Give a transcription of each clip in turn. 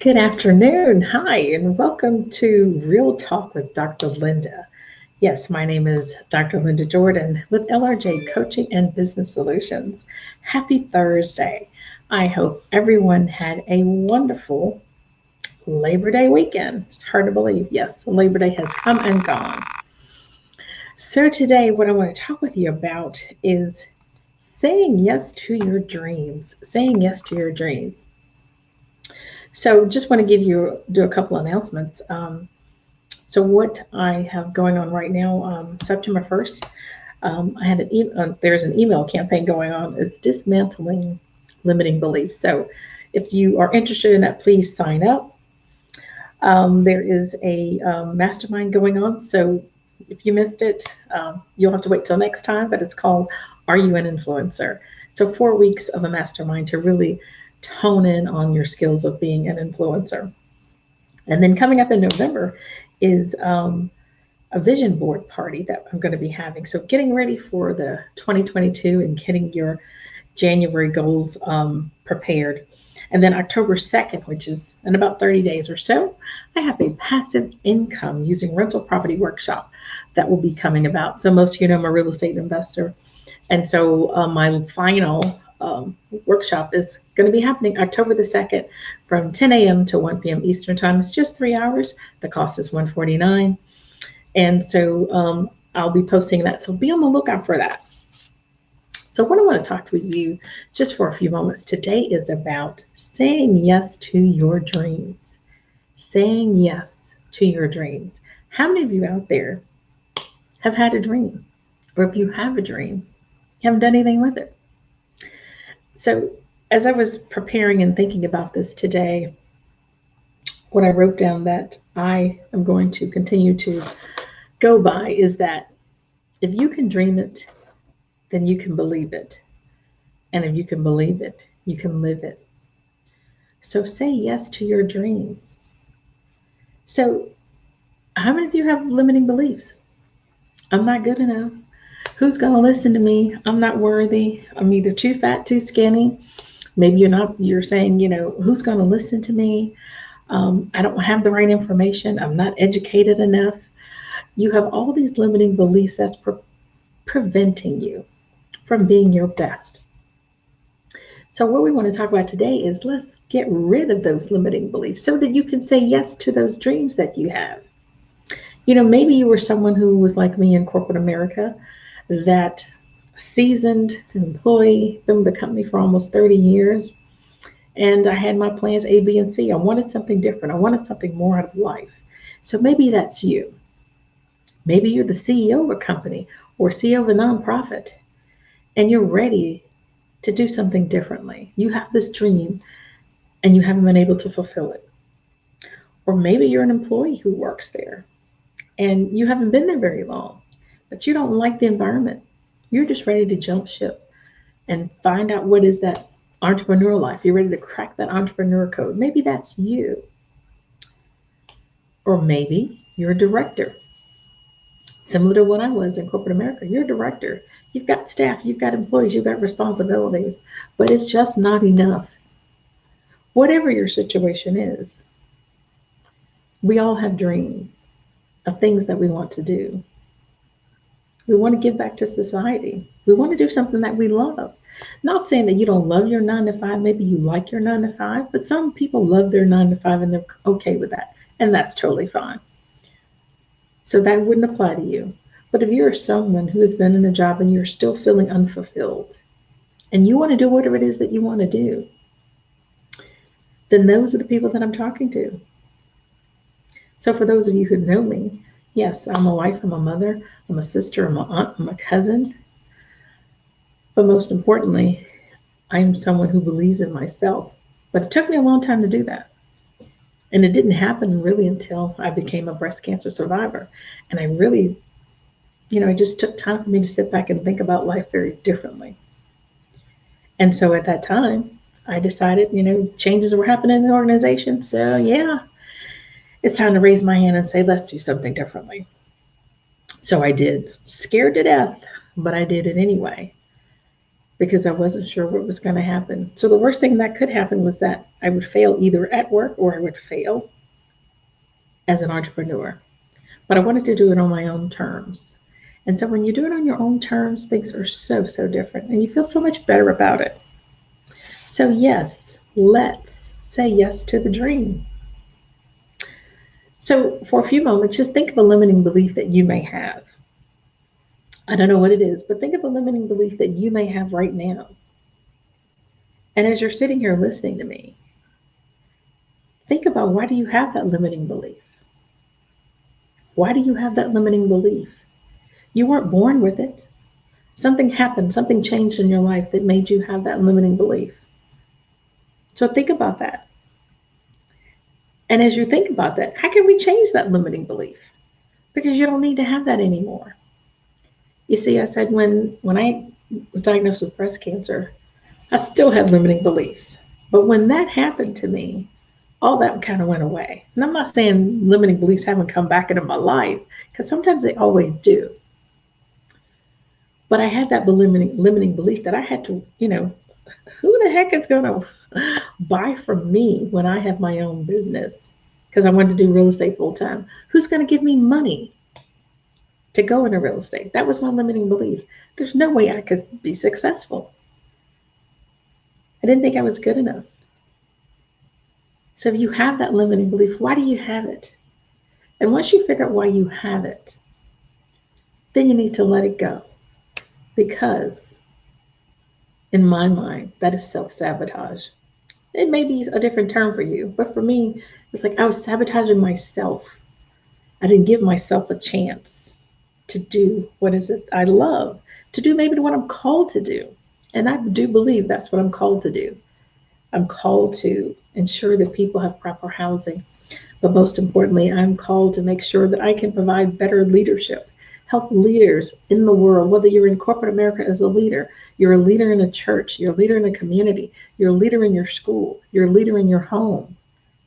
Good afternoon. Hi, and welcome to Real Talk with Dr. Linda. Yes, my name is Dr. Linda Jordan with LRJ Coaching and Business Solutions. Happy Thursday. I hope everyone had a wonderful Labor Day weekend. It's hard to believe. Yes, Labor Day has come and gone. So, today, what I want to talk with you about is saying yes to your dreams. Saying yes to your dreams. So, just want to do a couple announcements. So what I have going on right now, September 1st, I had there's an email campaign going on. It's dismantling limiting beliefs. So if you are interested in that, please sign up. There is a mastermind going on. So if you missed it, you'll have to wait till next time, but it's called Are You an Influencer? So 4 weeks of a mastermind to really tone in on your skills of being an influencer. And then coming up in November is a vision board party that I'm going to be having. So getting ready for the 2022 and getting your January goals prepared. And then October 2nd, which is in about 30 days or so, I have a passive income using rental property workshop that will be coming about. So most of you know I'm a real estate investor. And so my final workshop is going to be happening October the 2nd from 10 a.m. to 1 p.m. Eastern Time. It's just 3 hours. The cost is $149. And so I'll be posting that. So be on the lookout for that. So what I want to talk with you just for a few moments today is about saying yes to your dreams. Saying yes to your dreams. How many of you out there have had a dream? Or if you have a dream, you haven't done anything with it? So as I was preparing and thinking about this today, what I wrote down that I am going to continue to go by is that if you can dream it, then you can believe it. And if you can believe it, you can live it. So say yes to your dreams. So, how many of you have limiting beliefs? I'm not good enough. Who's going to listen to me? I'm not worthy. I'm either too fat, too skinny. Maybe you're saying, who's going to listen to me? I don't have the right information. I'm not educated enough. You have all these limiting beliefs that's preventing you from being your best. So, what we want to talk about today is let's get rid of those limiting beliefs so that you can say yes to those dreams that you have. Maybe you were someone who was like me in corporate America, that seasoned employee, been with the company for almost 30 years, and I had my plans A, B, and C. I wanted something different. I wanted something more out of life. So maybe that's you. Maybe you're the CEO of a company or CEO of a nonprofit, and you're ready to do something differently. You have this dream and you haven't been able to fulfill it. Or maybe you're an employee who works there and you haven't been there very long, but you don't like the environment. You're just ready to jump ship and find out what is that entrepreneurial life. You're ready to crack that entrepreneur code. Maybe that's you. Or maybe you're a director, similar to what I was in corporate America. You're a director. You've got staff, you've got employees, you've got responsibilities, but it's just not enough. Whatever your situation is, we all have dreams of things that we want to do. We want to give back to society. We want to do something that we love. Not saying that you don't love your 9 to 5, maybe you like your 9 to 5, but some people love their 9 to 5 and they're okay with that. And that's totally fine. So that wouldn't apply to you. But if you're someone who has been in a job and you're still feeling unfulfilled and you want to do whatever it is that you want to do, then those are the people that I'm talking to. So for those of you who know me, yes, I'm a wife, I'm a mother, I'm a sister, I'm an aunt, I'm a cousin. But most importantly, I'm someone who believes in myself. But it took me a long time to do that. And it didn't happen really until I became a breast cancer survivor. And I really, it just took time for me to sit back and think about life very differently. And so at that time, I decided, changes were happening in the organization. So yeah, it's time to raise my hand and say, let's do something differently. So I did, scared to death, but I did it anyway. because I wasn't sure what was going to happen. So the worst thing that could happen was that I would fail either at work or I would fail as an entrepreneur. But I wanted to do it on my own terms. And so when you do it on your own terms, things are so, so different and you feel so much better about it. So, yes, let's say yes to the dream. So, for a few moments, just think of a limiting belief that you may have. I don't know what it is, but think of a limiting belief that you may have right now. And as you're sitting here listening to me, think about, why do you have that limiting belief? Why do you have that limiting belief? You weren't born with it. Something happened, something changed in your life that made you have that limiting belief. So think about that. And as you think about that, how can we change that limiting belief? Because you don't need to have that anymore. You see, I said when I was diagnosed with breast cancer, I still had limiting beliefs. But when that happened to me, all that kind of went away. And I'm not saying limiting beliefs haven't come back into my life, because sometimes they always do. But I had that limiting belief that I had to, who the heck is going to buy from me when I have my own business? Because I wanted to do real estate full time. Who's going to give me money to go into real estate? That was my limiting belief. There's no way I could be successful. I didn't think I was good enough. So if you have that limiting belief, why do you have it? And once you figure out why you have it, then you need to let it go. Because in my mind, that is self-sabotage. It may be a different term for you, but for me, it's like I was sabotaging myself. I didn't give myself a chance to do what is it I love, to do maybe what I'm called to do. And I do believe that's what I'm called to do. I'm called to ensure that people have proper housing. But most importantly, I'm called to make sure that I can provide better leadership, help leaders in the world, whether you're in corporate America as a leader, you're a leader in a church, you're a leader in a community, you're a leader in your school, you're a leader in your home,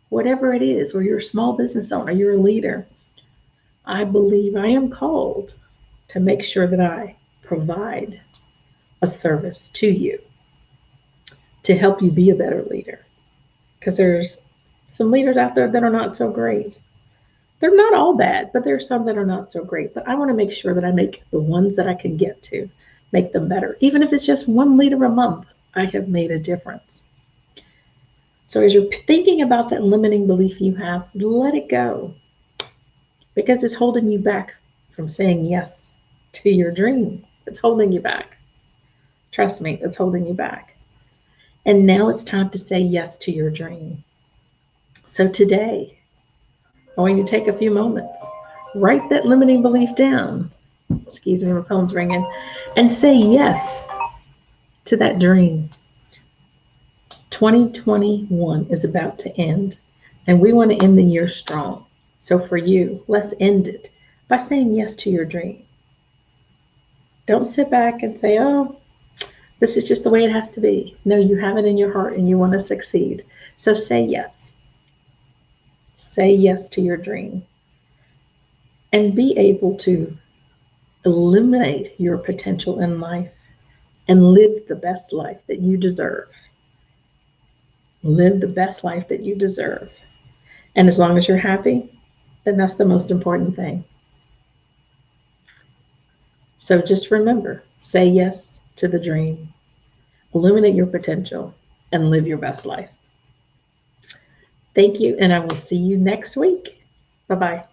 whatever it is, or you're a small business owner, you're a leader. I believe I am called to make sure that I provide a service to you to help you be a better leader. Because there's some leaders out there that are not so great. They're not all bad, but there's some that are not so great. But I want to make sure that I make the ones that I can get to, make them better. Even if it's just one leader a month, I have made a difference. So as you're thinking about that limiting belief you have, let it go. Because it's holding you back from saying yes to your dream. It's holding you back. Trust me, it's holding you back. And now it's time to say yes to your dream. So today, I want you to take a few moments, write that limiting belief down. Excuse me, my phone's ringing. And say yes to that dream. 2021 is about to end, and we want to end the year strong. So for you, let's end it by saying yes to your dream. Don't sit back and say, oh, this is just the way it has to be. No, you have it in your heart and you want to succeed. So say yes. Say yes to your dream. And be able to eliminate your potential in life and live the best life that you deserve. Live the best life that you deserve. And as long as you're happy, then that's the most important thing. So just remember, say yes to the dream, eliminate your potential, and live your best life. Thank you, and I will see you next week. Bye-bye.